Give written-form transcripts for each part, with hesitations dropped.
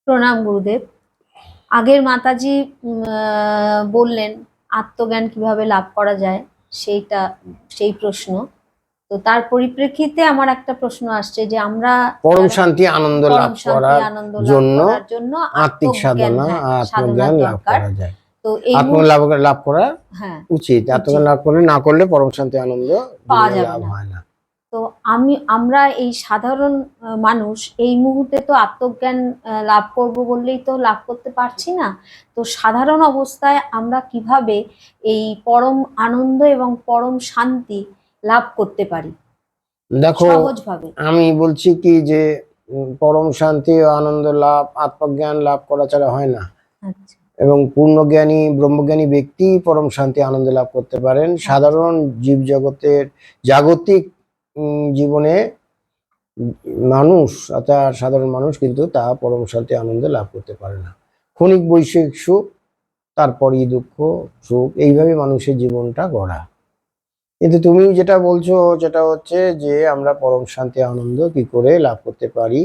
প্রণাম গুরুদেব। আগের মাতাজি বললেন আত্মজ্ঞান কিভাবে লাভ করা যায়, সেইটা সেই প্রশ্ন। তো তার পরিপ্রেক্ষিতে আমার একটা প্রশ্ন আসছে যে আমরা পরম শান্তি আনন্দ লাভ পরম শান্তি করার আনন্দ লাভ জন্য করার জন্য আত্মিক সাধনা সাধনার আত্মজ্ঞান লাভ দরকার। করা যায়। তো এই আত্মজ্ঞান লাভ করা হ্যাঁ উচিত। আত্মজ্ঞান লাভ না করলে পরম শান্তি আনন্দ পাওয়া যাবে লাভ না। হয় না। তো আমরা এই সাধারণ মানুষ এই মুহূর্তে তো আত্মজ্ঞান লাভ করব বললেই তো লাভ করতে পারছি না। তো সাধারণ অবস্থায় আমরা কিভাবে এই পরম আনন্দ এবং পরম শান্তি লাভ করতে পারি দেখো, সহজভাবে? আমি বলছি কি যে পরম শান্তি ও আনন্দ লাভ আত্মজ্ঞান লাভ করা ছাড়া হয় না। আচ্ছা। এবং পূর্ণজ্ঞানী ব্রহ্মজ্ঞানী ব্যক্তি পরম শান্তি আনন্দ লাভ করতে পারেন। সাধারণ জীব জগতের জাগতিক জীবনে মানুষ অর্থাৎ সাধারণ মানুষ কিন্তু তা পরম শান্তি আনন্দ লাভ করতে পারে না। ক্ষণিক বৈষয়িক সুখ, তারপরই দুঃখ সুখ, এইভাবে মানুষের জীবনটা গড়া। কিন্তু তুমি যেটা বলছো যেটা হচ্ছে যে আমরা পরম শান্তি আনন্দ কি করে লাভ করতে পারি,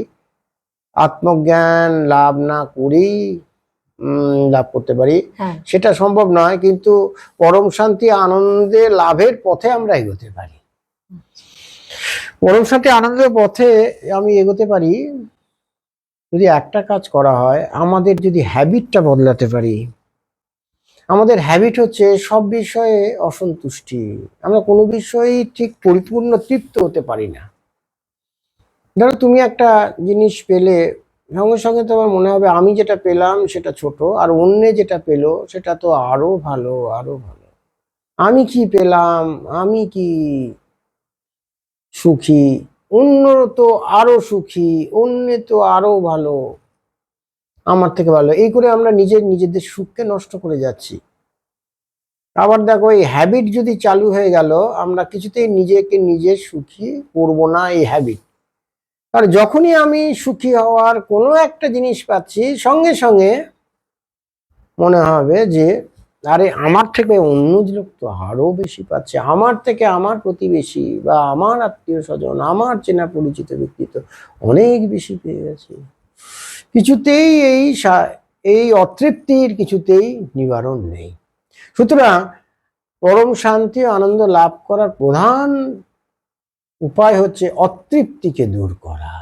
আত্মজ্ঞান লাভ না করেই লাভ করতে পারি, সেটা সম্ভব নয়। কিন্তু পরম শান্তি আনন্দে লাভের পথে আমরা এগোতে পারি। পরম শান্তি আনন্দের পথে আমি এগোতে পারি যদি একটা কাজ করা হয়, আমাদের যদি হ্যাবিটটা বদলাতে পারি। আমাদের হ্যাবিট হচ্ছে সব বিষয়ে অসন্তুষ্টি। আমরা কোনো বিষয়েই ঠিক পরিপূর্ণ তৃপ্ত হতে পারি না। ধরো তুমি একটা জিনিস পেলে, সঙ্গে সঙ্গে তোমার মনে হবে আমি যেটা পেলাম সেটা ছোট, আর অন্যে যেটা পেলো সেটা তো আরো ভালো, আরো ভালো। আমি কি পেলাম, আমি কি সুখী, অন্য তো আরো সুখী, অন্যে তো আরো ভালো, আমার থেকে ভালো, এই করে আমরা নিজেদের সুখকে নষ্ট করে যাচ্ছি। আবার দেখো, এই হ্যাবিট যদি চালু হয়ে গেল, আমরা কিছুতেই নিজেকে নিজে সুখী করবো না। এই হ্যাবিট, আর যখনই আমি সুখী হওয়ার কোনো একটা জিনিস পাচ্ছি, সঙ্গে সঙ্গে মনে হবে যে আরে আমার থেকে অন্য লোক তো আরো বেশি পাচ্ছে, আমার থেকে আমার প্রতিবেশী বা আমার আত্মীয় স্বজন, আমার চেনা পরিচিত ব্যক্তি তো অনেক বেশি পেয়ে গেছে। কিছুতেই এই অতৃপ্তির কিছুতেই নিবারণ নেই। সুতরাং পরম শান্তি আনন্দ লাভ করার প্রধান উপায় হচ্ছে অতৃপ্তিকে দূর করা,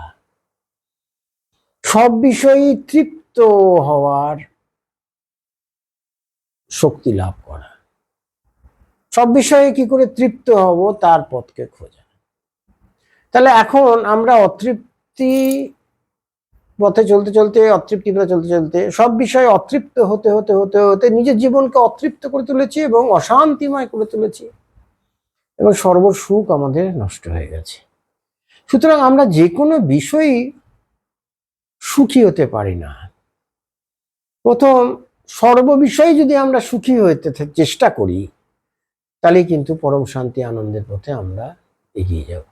সব বিষয়েই তৃপ্ত হওয়ার শক্তি লাভ করা। সব বিষয়ে কি করে তৃপ্ত হব তার পথকে খোঁজা। তাহলে এখন আমরা অতৃপ্তি পথে চলতে চলতে, অতৃপ্তি পথে চলতে চলতে সব বিষয়ে অতৃপ্ত হতে হতে হতে হতে নিজের জীবনকে অতৃপ্ত করে তুলেছি এবং অশান্তিময় করে তুলেছি, এবং সর্বসুখ আমাদের নষ্ট হয়ে গেছে। সুতরাং আমরা যে কোনো বিষয়ই সুখী হতে পারি না। প্রথম সর্ববিষয়ে যদি আমরা সুখী হতে চেষ্টা করি, তাহলে কিন্তু পরম শান্তি আনন্দের পথে আমরা এগিয়ে যাব।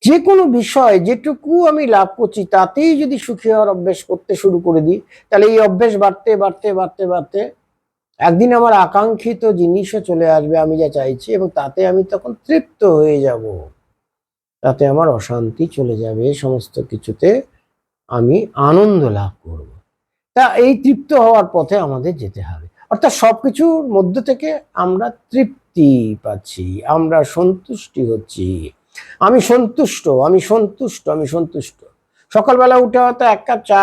যে কোনো বিষয় যেটুকু আমি লাভ করছি তাতেই যদি সুখী হওয়ার অভ্যেস করতে শুরু করে দিই, তাহলে এই অভ্যেস বাড়তে বাড়তে বাড়তে বাড়তে একদিন আমার আকাঙ্ক্ষিত জিনিসও চলে আসবে, আমি যা চাইছি, এবং তাতে আমি তখন তৃপ্ত হয়ে যাব। তাতে আমার অশান্তি চলে যাবে, সমস্ত কিছুতে আমি আনন্দ লাভ করব। তা এই তৃপ্ত হওয়ার পথে আমাদের যেতে হবে। অর্থাৎ সবকিছুর মধ্য থেকে আমরা তৃপ্তি পাচ্ছি, আমরা সন্তুষ্টি হচ্ছি। আমি সন্তুষ্ট, আমি সন্তুষ্ট, আমি সন্তুষ্ট। সকালবেলা উঠে হয়তো এক কাপ চা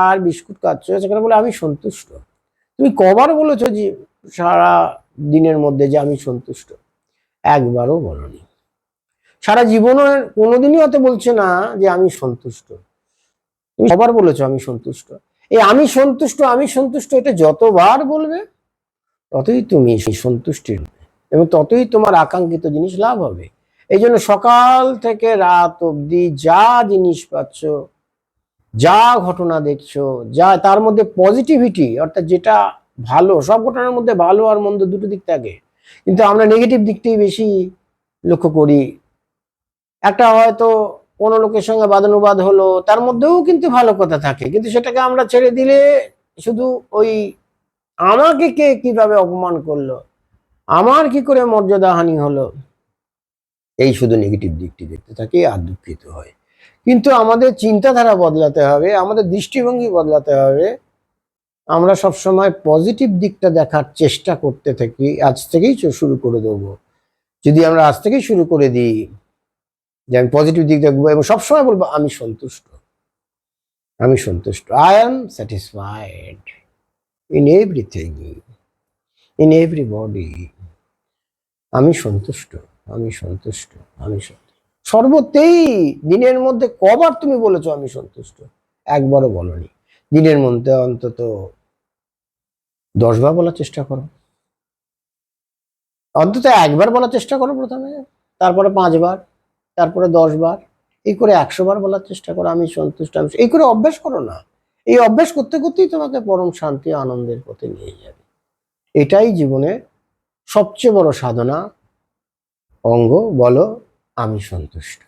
আর বিস্কুট খাচ্ছ, সেখানে বলে আমি সন্তুষ্ট। তুমি কবার বলেছো যে সারা দিনের মধ্যে যে আমি সন্তুষ্ট? একবারও বলনি। সারা জীবনের কোনোদিনই হয়তো বলছে না যে আমি সন্তুষ্ট। তুমি কবার বলেছো আমি সন্তুষ্ট? এই আমি সন্তুষ্ট, আমি সন্তুষ্ট, এটা যতবার বলবে ততই তুমি সন্তুষ্টি হবে এবং ততই তোমার আকাঙ্ক্ষিত জিনিস লাভ হবে। এই জন্য সকাল থেকে রাত অবধি যা জিনিস পাচ্ছ, যা ঘটনা দেখছো, যা তার মধ্যে পজিটিভিটি, অর্থাৎ যেটা ভালো, সব ঘটনার মধ্যে ভালো আর মন্দ দুটো দিক থাকে, কিন্তু আমরা নেগেটিভ দিকটাই বেশি লক্ষ্য করি। একটা হয়তো কোনো লোকের সঙ্গে বাদানুবাদ হলো, তার মধ্যেও কিন্তু ভালো কথা থাকে, কিন্তু সেটাকে আমরা ছেড়ে দিলে শুধু ওই আমাকে কে কিভাবে অপমান করলো, আমার কি করে মর্যাদাহানি হলো, এই শুধু নেগেটিভ দিকটি দেখতে থাকি আর দুঃখিত হয়। কিন্তু আমাদের চিন্তাধারা বদলাতে হবে, আমাদের দৃষ্টিভঙ্গি বদলাতে হবে। আমরা সবসময় পজিটিভ দিকটা দেখার চেষ্টা করতে থাকি। আজ থেকেই শুরু করে দেবো। যদি আমরা আজ থেকেই শুরু করে দিই যে আমি পজিটিভ দিক দেখবো এবং সবসময় বলবো আমি সন্তুষ্ট, আমি সন্তুষ্ট, I am satisfied in everything, in everybody, আমি সন্তুষ্ট, আমি সন্তুষ্ট, আমি সন্তুষ্ট। সর্বতেই দিনের মধ্যে কবার তুমি বলেছো আমি সন্তুষ্ট? একবারও বলনি। দিনের মধ্যে অন্তত 10 বার বলার চেষ্টা করো, অন্তত একবার বলার চেষ্টা করো প্রথমে, তারপরে 5 বার, তারপরে 10 বার, এই করে 100 বার বলার চেষ্টা করো আমি সন্তুষ্ট, আমি এই করে অভ্যাস করো না। এই অভ্যাস করতে করতেই তোমাকে পরম শান্তি আনন্দের পথে নিয়ে যাবে। এটাই জীবনের সবচেয়ে বড় সাধনা অঙ্গ। বলো আমি সন্তুষ্ট।